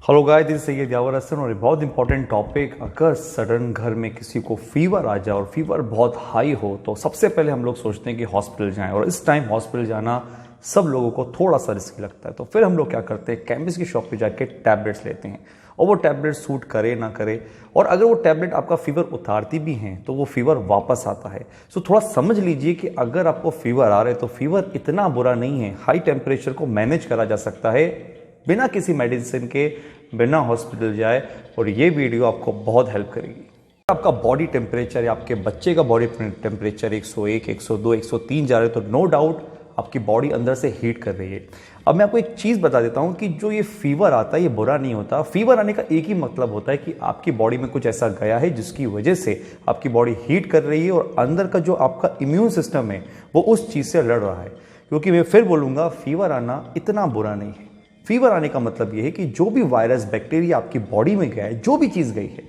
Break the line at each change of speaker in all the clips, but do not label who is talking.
Hello guys, this is Syed Yawar Hasan और बहुत important topic. अगर सडन घर में किसी को फीवर आ जाए और फीवर बहुत हाई हो तो सबसे पहले हम लोग सोचते हैं कि हॉस्पिटल जाएं, और इस टाइम हॉस्पिटल जाना सब लोगों को थोड़ा सा रिस्की लगता है। तो फिर हम लोग क्या करते हैं, केमिस्ट की शॉप पे जाके टैबलेट्स लेते हैं, और वो टैबलेट सूट करे ना करे, और अगर वो टैबलेट आपका फीवर उतारती भी हैं तो वो फीवर वापस आता है। सो थोड़ा समझ लीजिए कि अगर आपको फीवर आ रहा है तो फीवर इतना बुरा नहीं है। हाई टेम्परेचर को मैनेज करा जा सकता है बिना किसी मेडिसिन के, बिना हॉस्पिटल जाए, और ये वीडियो आपको बहुत हेल्प करेगी। आपका बॉडी टेम्परेचर या आपके बच्चे का बॉडी टेम्परेचर 101, 102, 103 जा रहे तो नो डाउट आपकी बॉडी अंदर से हीट कर रही है। अब मैं आपको एक चीज़ बता देता हूं कि जो ये फीवर आता है ये बुरा नहीं होता। फीवर आने का एक ही मतलब होता है कि आपकी बॉडी में कुछ ऐसा गया है जिसकी वजह से आपकी बॉडी हीट कर रही है, और अंदर का जो आपका इम्यून सिस्टम है वो उस चीज़ से लड़ रहा है। क्योंकि मैं फिर बोलूँगा, फीवर आना इतना बुरा नहीं है। फीवर आने का मतलब यह है कि जो भी वायरस बैक्टीरिया आपकी बॉडी में गया है, जो भी चीज़ गई है,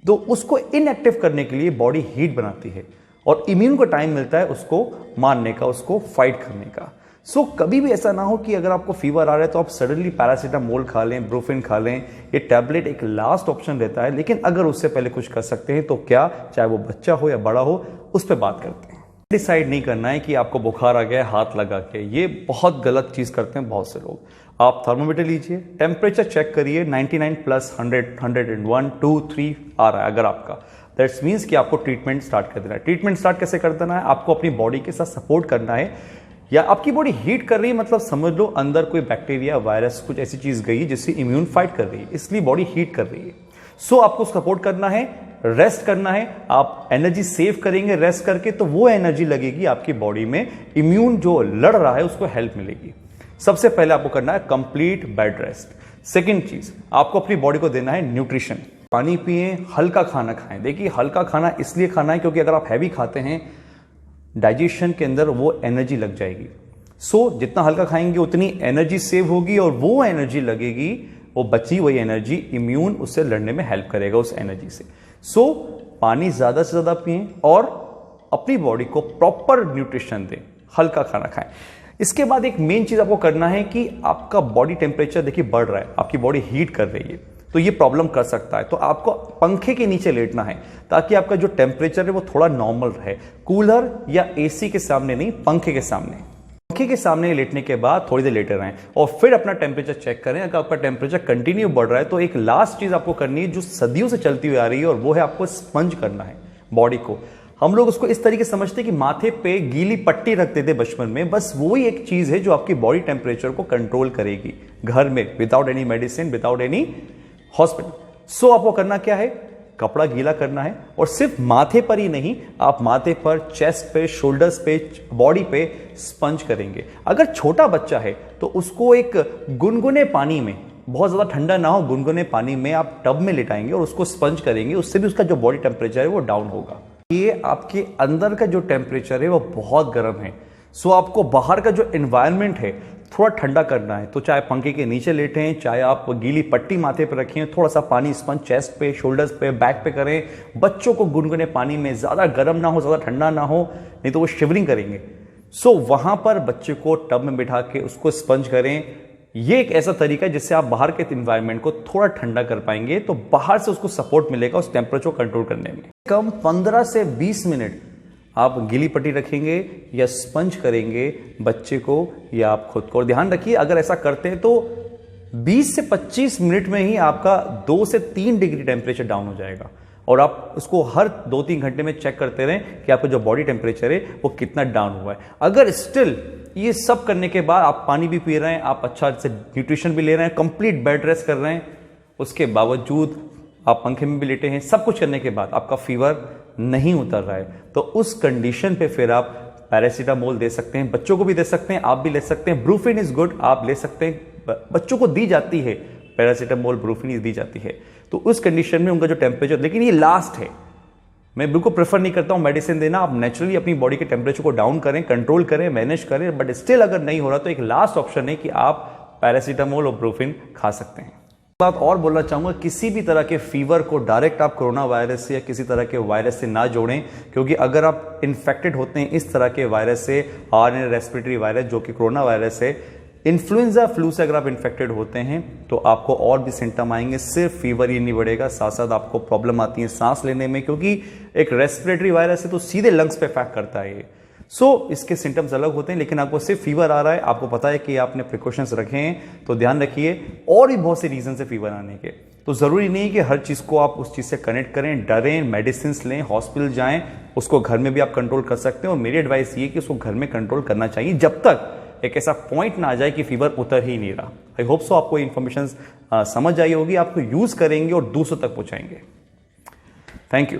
तो उसको इनएक्टिव करने के लिए बॉडी हीट बनाती है, और इम्यून को टाइम मिलता है उसको मारने का, उसको फाइट करने का। सो कभी भी ऐसा ना हो कि अगर आपको फीवर आ रहा है तो आप सडनली पैरासीटामोल खा लें, ब्रूफिन खा लें। ये टैबलेट एक लास्ट ऑप्शन रहता है, लेकिन अगर उससे पहले कुछ कर सकते हैं तो क्या, चाहे वो बच्चा हो या बड़ा हो, उस पर बात करते हैं। डिसाइड नहीं करना है कि आपको बुखार आ गया हाथ लगा के, ये बहुत गलत चीज़ करते हैं बहुत से लोग। आप थर्मोमीटर लीजिए, टेम्परेचर चेक करिए, 99 प्लस 100, 101, 2, 3 आ रहा है अगर आपका, दैट्स मीन्स कि आपको ट्रीटमेंट स्टार्ट कर देना है। ट्रीटमेंट स्टार्ट कैसे कर देना है, आपको अपनी बॉडी के साथ सपोर्ट करना है। या आपकी बॉडी हीट कर रही है मतलब समझ लो अंदर कोई बैक्टीरिया, वायरस, कुछ ऐसी चीज गई जिससे इम्यून फाइट कर रही है, इसलिए बॉडी हीट कर रही है। सो आपको सपोर्ट करना है, रेस्ट करना है। आप एनर्जी सेव करेंगे रेस्ट करके, तो वो एनर्जी लगेगी आपकी बॉडी में, इम्यून जो लड़ रहा है उसको हेल्प मिलेगी। सबसे पहले आपको करना है कंप्लीट बेड रेस्ट। सेकंड चीज, आपको अपनी बॉडी को देना है न्यूट्रिशन। पानी पिए, हल्का खाना खाएं। देखिए, हल्का खाना इसलिए खाना है क्योंकि अगर आप हैवी खाते हैं डाइजेशन के अंदर वो एनर्जी लग जाएगी। सो जितना हल्का खाएंगे उतनी एनर्जी सेव होगी, और वो एनर्जी लगेगी, वो बची हुई एनर्जी इम्यून उससे लड़ने में हेल्प करेगा उस एनर्जी से। सो पानी ज्यादा से ज्यादा पिएं और अपनी बॉडी को प्रॉपर न्यूट्रिशन दें, हल्का खाना खाएं। इसके बाद एक मेन चीज आपको करना है कि आपका बॉडी टेम्परेचर देखिए बढ़ रहा है, आपकी बॉडी हीट कर रही है, तो ये प्रॉब्लम कर सकता है। तो आपको पंखे के नीचे लेटना है ताकि आपका जो टेम्परेचर है वो थोड़ा नॉर्मल रहे। कूलर या एसी के सामने नहीं, पंखे के सामने। पंखे के सामने लेटने के बाद थोड़ी देर लेटे रहें और फिर अपना टेम्परेचर चेक करें। अगर आपका टेम्परेचर कंटिन्यू बढ़ रहा है तो एक लास्ट चीज आपको करनी है जो सदियों से चलती हुई आ रही है, और वो है आपको स्पंज करना है बॉडी को। हम लोग उसको इस तरीके से समझते हैं कि माथे पे गीली पट्टी रखते थे बचपन में, बस वो ही एक चीज है जो आपकी बॉडी टेम्परेचर को कंट्रोल करेगी घर में, without any medicine, without any hospital. So आपको करना क्या है, कपड़ा गीला करना है, और सिर्फ माथे पर ही नहीं, आप माथे पर, चेस्ट पे, शोल्डर्स पे, बॉडी पे स्पंज करेंगे। अगर छोटा बच्चा है तो उसको एक गुनगुने पानी में, बहुत ज्यादा ठंडा ना हो, गुनगुने पानी में आप टब में लेटाएंगे और उसको स्पंज करेंगे, उससे भी उसका जो बॉडी टेम्परेचर है वो डाउन होगा। ये आपके अंदर का जो टेम्परेचर है वो बहुत गर्म है। सो आपको बाहर का जो एनवायरनमेंट है थोड़ा ठंडा करना है, तो चाहे पंखे के नीचे लेटें, चाहे आप गीली पट्टी माथे पर रखें, थोड़ा सा पानी स्पंज चेस्ट पे, शोल्डर्स पे, बैक पे करें। बच्चों को गुनगुने पानी में, ज्यादा गर्म ना हो, ज्यादा ठंडा ना हो, नहीं तो वो शिवरिंग करेंगे। सो वहां पर बच्चे को टब में बिठा के उसको स्पंज करें। ये एक ऐसा तरीका है जिससे आप बाहर के एनवायरनमेंट को थोड़ा ठंडा कर पाएंगे, तो बाहर से उसको सपोर्ट मिलेगा उस टेम्परेचर को कंट्रोल करने में। कम 15 से 20 मिनट आप गीली पट्टी रखेंगे या स्पंज करेंगे बच्चे को या आप खुद को। और ध्यान रखिए, अगर ऐसा करते हैं तो 20 से 25 मिनट में ही आपका 2 से 3 डिग्री टेम्परेचर डाउन हो जाएगा, और आप उसको हर 2-3 घंटे में चेक करते रहें कि आपका जो बॉडी टेम्परेचर है वो कितना डाउन हुआ है। अगर स्टिल ये सब करने के बाद आप पानी भी पी रहे हैं, आप अच्छा से न्यूट्रिशन भी ले रहे हैं, कंप्लीट बेड रेस्ट कर रहे हैं, उसके बावजूद आप पंखे में भी लेटे हैं, सब कुछ करने के बाद आपका फीवर नहीं उतर रहा है, तो उस कंडीशन पे फिर आप पैरासीटामोल दे सकते हैं, बच्चों को भी दे सकते हैं, आप भी ले सकते हैं। ब्रूफिन इज गुड, आप ले सकते हैं, बच्चों को दी जाती है पैरासीटामोल, ब्रूफिन दी जाती है, तो उस कंडीशन में उनका जो टेम्परेचर, लेकिन ये लास्ट है, मैं बिल्कुल प्रेफर नहीं करता हूं मेडिसिन देना। आप नेचुरली अपनी बॉडी के टेम्परेचर को डाउन करें, कंट्रोल करें, मैनेज करें, बट स्टिल अगर नहीं हो रहा तो एक लास्ट ऑप्शन है कि आप पैरासीटामोल और ब्रूफिन खा सकते हैं। बात और बोलना चाहूंगा, किसी भी तरह के फीवर को डायरेक्ट आप कोरोना वायरस से या किसी तरह के वायरस से ना जोड़ें, क्योंकि अगर आप इन्फेक्टेड होते हैं इस तरह के वायरस से, आरएनए रेस्पिरेटरी वायरस जो कि कोरोना वायरस है, इन्फ्लुएंजा फ्लू से अगर आप इन्फेक्टेड होते हैं तो आपको और भी सिम्टम आएंगे, सिर्फ फीवर ही नहीं बढ़ेगा, साथ साथ आपको प्रॉब्लम आती है सांस लेने में, क्योंकि एक रेस्पिरेटरी वायरस है तो सीधे लंग्स पे अफेक्ट करता है ये। इसके सिम्टम्स अलग होते हैं, लेकिन आपको सिर्फ फीवर आ रहा है, आपको पता है कि आपने प्रिकॉशंस रखे हैं, तो ध्यान रखिए। और भी बहुत से रीजन है फीवर आने के, तो जरूरी नहीं कि हर चीज को आप उस चीज से कनेक्ट करें, डरें, मेडिसिन लें, हॉस्पिटल जाएं, उसको घर में भी आप कंट्रोल कर सकते हैं। और मेरी एडवाइस ये कि उसको घर में कंट्रोल करना चाहिए जब तक एक ऐसा पॉइंट ना आ जाए कि फीवर उतर ही नहीं रहा। आई होप सो आपको इन्फॉर्मेशन समझ आई होगी, आपको यूज करेंगे और दूसरों तक पहुंचाएंगे। Thank you.